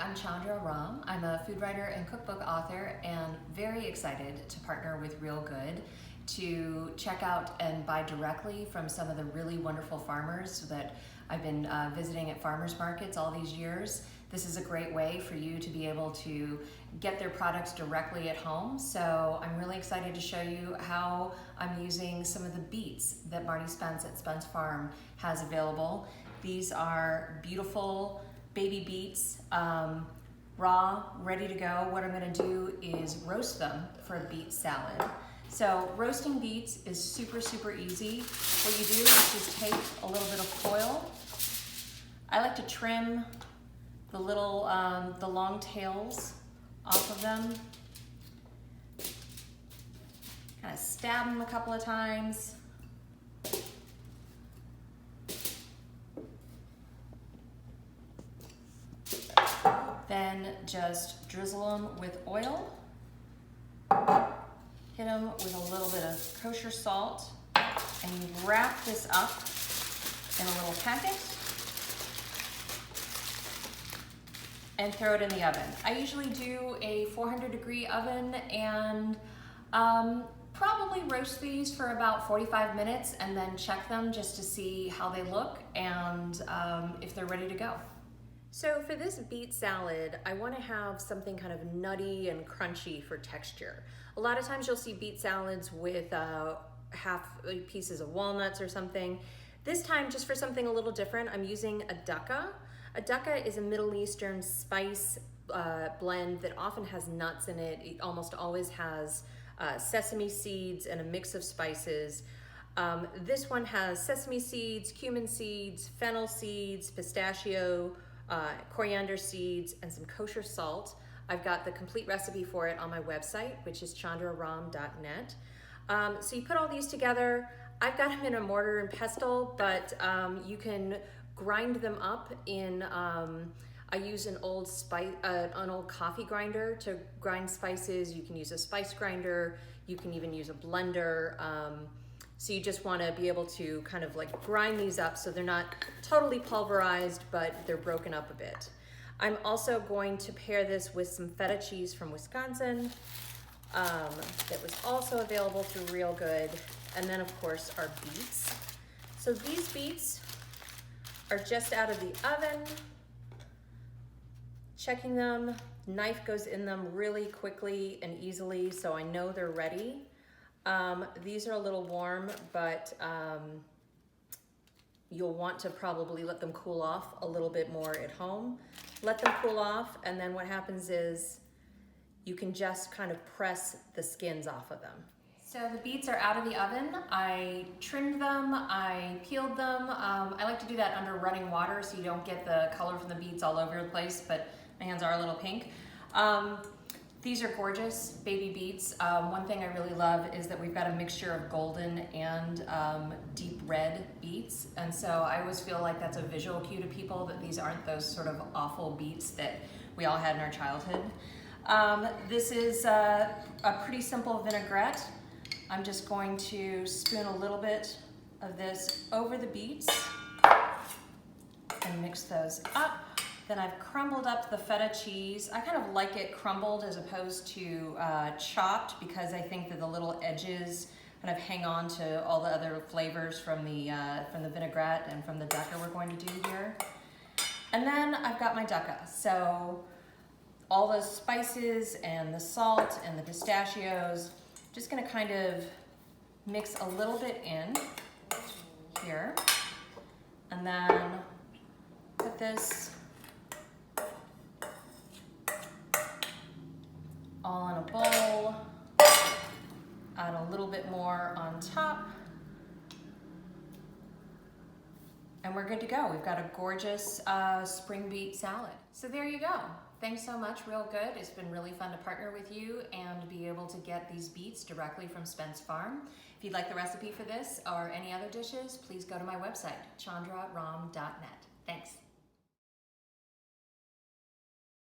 I'm Chandra Ram. I'm a food writer and cookbook author and very excited to partner with Real Good to check out and buy directly from some of the really wonderful farmers that I've been visiting at farmers markets all these years. This is a great way for you to be able to get their products directly at home. So I'm really excited to show you how I'm using some of the beets that Marty Spence at Spence Farm has available. These are beautiful baby beets, raw, ready to go. What I'm gonna do is roast them for a beet salad. So roasting beets is super, super easy. What you do is just take a little bit of foil. I like to trim the little, the long tails off of them. Kind of stab them a couple of times. Then just drizzle them with oil. Hit them with a little bit of kosher salt and wrap this up in a little packet and throw it in the oven. I usually do a 400-degree oven and probably roast these for about 45 minutes and then check them just to see how they look and if they're ready to go. So for this beet salad, I want to have something kind of nutty and crunchy for texture. A lot of times you'll see beet salads with half pieces of walnuts or something. This time, just for something a little different, I'm using a dukkah. A dukkah is a Middle Eastern spice blend that often has nuts in it. It almost always has sesame seeds and a mix of spices. This one has sesame seeds, cumin seeds, fennel seeds, pistachio, coriander seeds, and some kosher salt. I've got the complete recipe for it on my website, which is chandraram.net. So you put all these together. I've got them in a mortar and pestle, but you can grind them up in, I use an old coffee grinder to grind spices. You can use a spice grinder. You can even use a blender. So you just want to be able to kind of like grind these up so they're not totally pulverized, but they're broken up a bit. I'm also going to pair this with some feta cheese from Wisconsin that was also available through Real Good. And then of course our beets. So these beets are just out of the oven. Checking them, knife goes in them really quickly and easily so I know they're ready. These are a little warm, but you'll want to probably let them cool off a little bit more at home. Let them cool off, and then what happens is you can just kind of press the skins off of them. So the beets are out of the oven. I trimmed them, I peeled them. I like to do that under running water so you don't get the color from the beets all over the place, but my hands are a little pink. These are gorgeous baby beets. One thing I really love is that we've got a mixture of golden and deep red beets. And so I always feel like that's a visual cue to people that these aren't those sort of awful beets that we all had in our childhood. This is a pretty simple vinaigrette. I'm just going to spoon a little bit of this over the beets and mix those up. Then I've crumbled up the feta cheese. I kind of like it crumbled as opposed to chopped because I think that the little edges kind of hang on to all the other flavors from the vinaigrette and from the dukkah we're going to do here. And then I've got my dukkah. So all the spices and the salt and the pistachios, just gonna kind of mix a little bit in here. And then put this all in a bowl, add a little bit more on top, and we're good to go. We've got a gorgeous spring beet salad. So there you go. Thanks so much, Real Good. It's been really fun to partner with you and be able to get these beets directly from Spence Farm. If you'd like the recipe for this or any other dishes, please go to my website, chandraram.net. Thanks.